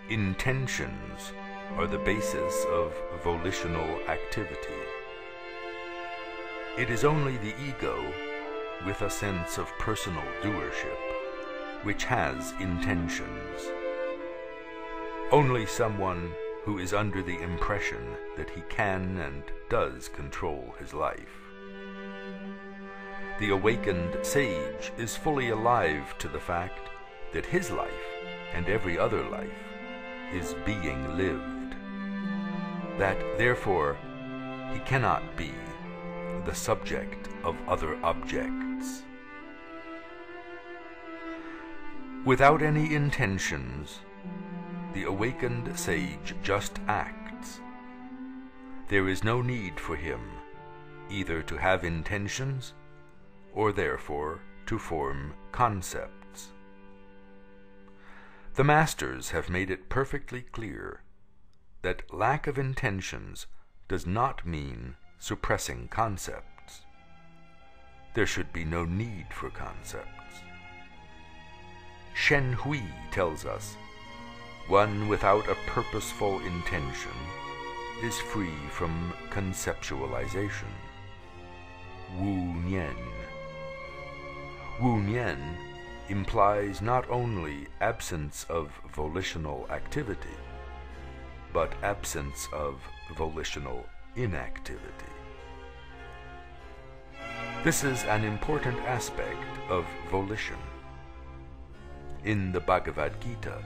Intentions are the basis of volitional activity. It is only the ego, with a sense of personal doership, which has intentions. Only someone who is under the impression that he can and does control his life. The awakened sage is fully alive to the fact that his life and every other life is being lived, that therefore he cannot be the subject of other objects. Without any intentions, the awakened sage just acts. There is no need for him either to have intentions or therefore to form concepts. The masters have made it perfectly clear that lack of intentions does not mean suppressing concepts. There should be no need for concepts. Shen Hui tells us, one without a purposeful intention is free from conceptualization. Wu Nian. Wu Nian implies not only absence of volitional activity, but absence of volitional inactivity. This is an important aspect of volition. In the Bhagavad Gita,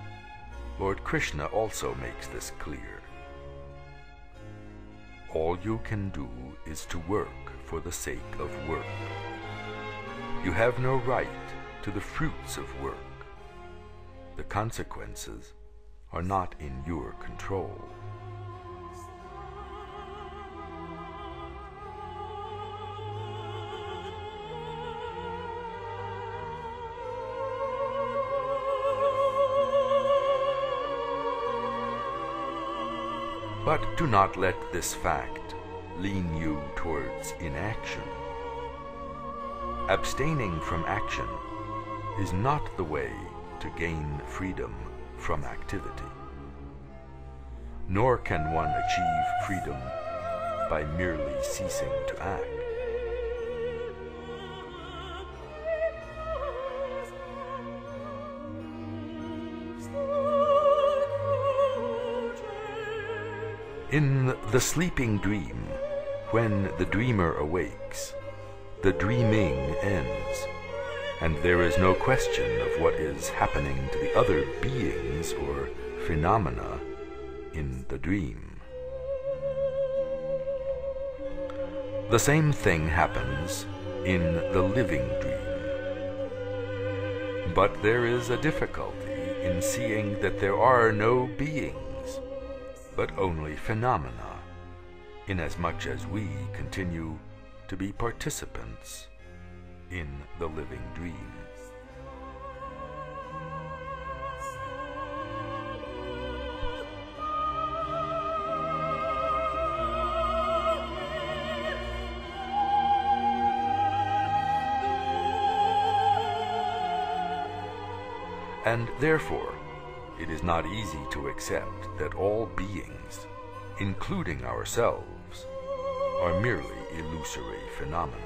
Lord Krishna also makes this clear. All you can do is to work for the sake of work. You have no right to the fruits of work. The consequences are not in your control. But do not let this fact lean you towards inaction. Abstaining from action is not the way to gain freedom from activity. Nor can one achieve freedom by merely ceasing to act. In the sleeping dream, when the dreamer awakes, the dreaming ends, and there is no question of what is happening to the other beings or phenomena in the dream. The same thing happens in the living dream. But there is a difficulty in seeing that there are no beings, but only phenomena, inasmuch as we continue to be participants in the living dream. And therefore, it is not easy to accept that all beings, including ourselves, are merely illusory phenomena.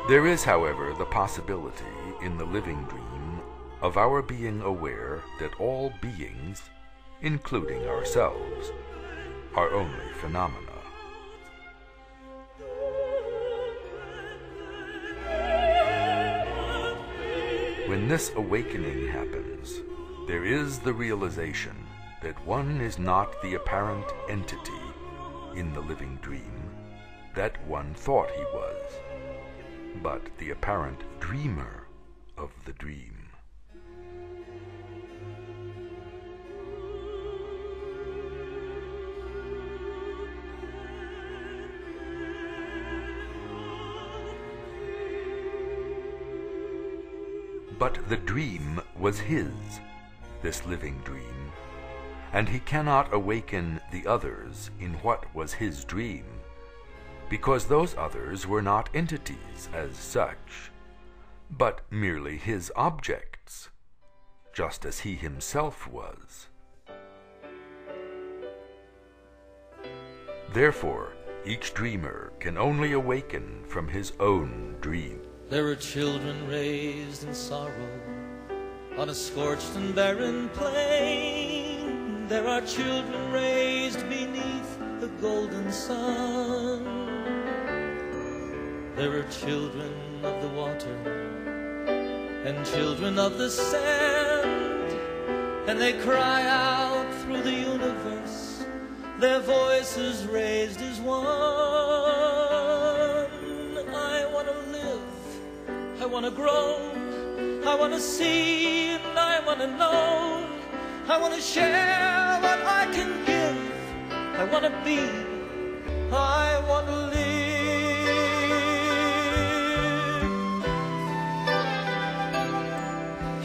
There is, however, the possibility in the living dream of our being aware that all beings, including ourselves, are only phenomena. When this awakening happens, there is the realization that one is not the apparent entity in the living dream that one thought he was, but the apparent dreamer of the dream. But the dream was his, this living dream, and he cannot awaken the others in what was his dream, because those others were not entities as such, but merely his objects, just as he himself was. Therefore, each dreamer can only awaken from his own dream. There are children raised in sorrow on a scorched and barren plain. There are children raised beneath the golden sun. There are children of the water and children of the sand, and they cry out through the universe, their voices raised as one. I want to live, I want to grow, I want to see, and I want to know. I want to share what I can give. I want to be, I want to live.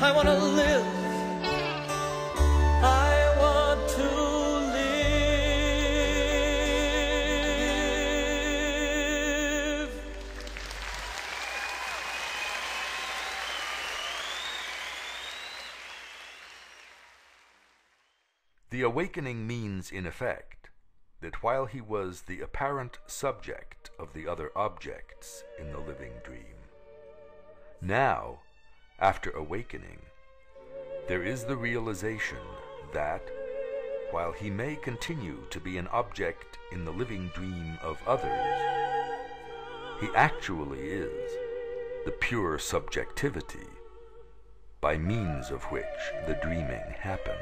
I want to live. I want to live. The awakening means, in effect, that while he was the apparent subject of the other objects in the living dream, now, after awakening, there is the realization that, while he may continue to be an object in the living dream of others, he actually is the pure subjectivity by means of which the dreaming happened.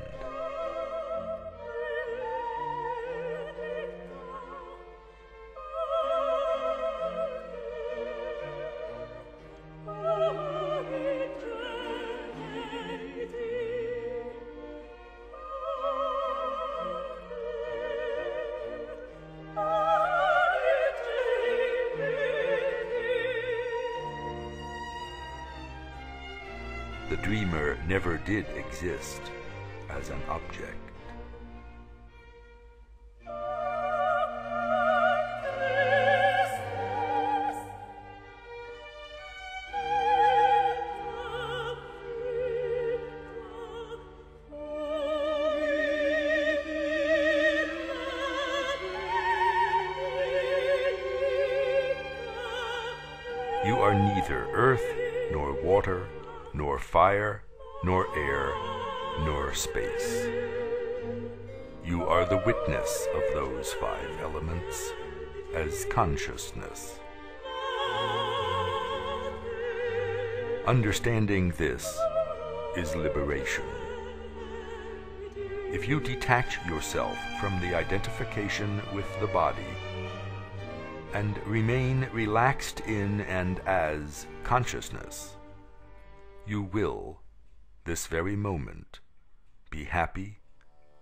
The dreamer never did exist as an object. You are neither earth, nor water, nor fire, nor air, nor space. You are the witness of those five elements as consciousness. Understanding this is liberation. If you detach yourself from the identification with the body and remain relaxed in and as consciousness, you will, this very moment, be happy,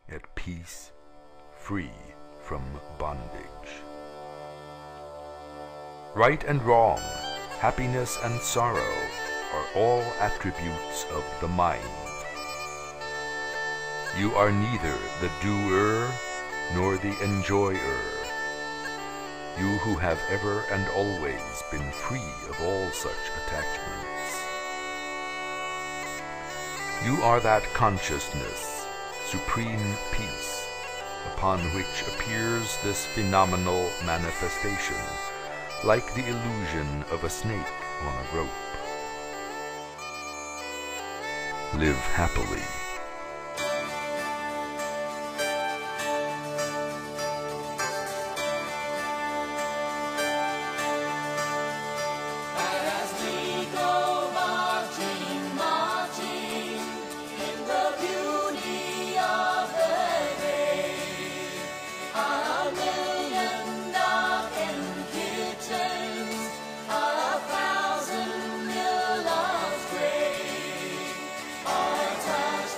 at peace, free from bondage. Right and wrong, happiness and sorrow are all attributes of the mind. You are neither the doer nor the enjoyer. You who have ever and always been free of all such attachments. You are that consciousness, supreme peace, upon which appears this phenomenal manifestation, like the illusion of a snake on a rope. Live happily. Touch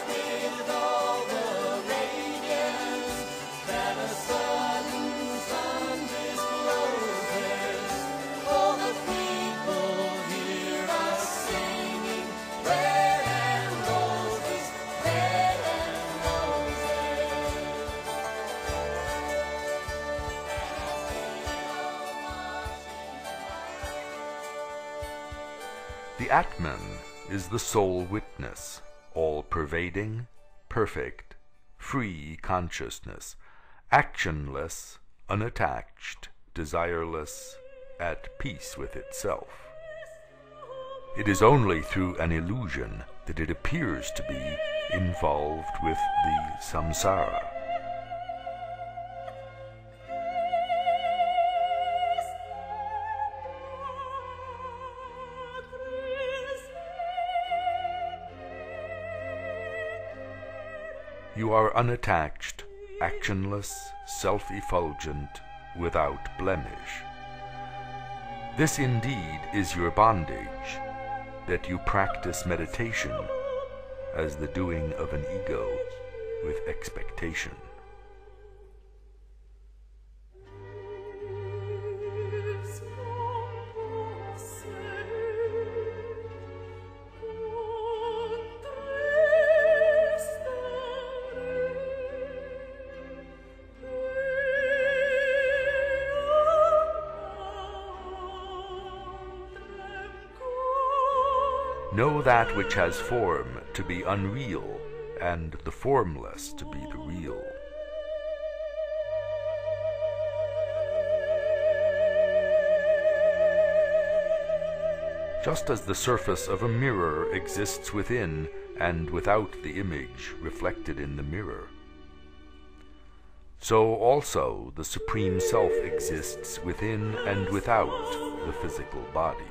The Atman is the sole witness, all-pervading, perfect, free consciousness, actionless, unattached, desireless, at peace with itself. It is only through an illusion that it appears to be involved with the samsara. You are unattached, actionless, self-effulgent, without blemish. This indeed is your bondage, that you practice meditation as the doing of an ego with expectation. Know that which has form to be unreal, and the formless to be the real. Just as the surface of a mirror exists within and without the image reflected in the mirror, so also the Supreme Self exists within and without the physical body.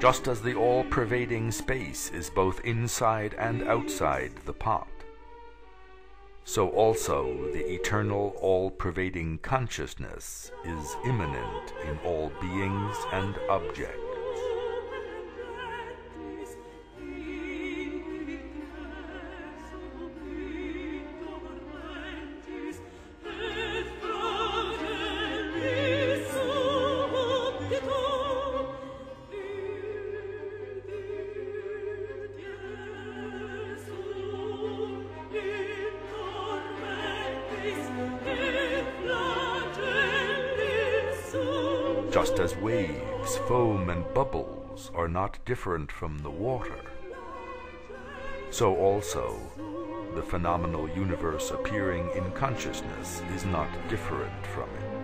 Just as the all-pervading space is both inside and outside the pot, so also the eternal all-pervading consciousness is immanent in all beings and objects. Just as waves, foam, and bubbles are not different from the water, so also the phenomenal universe appearing in consciousness is not different from it.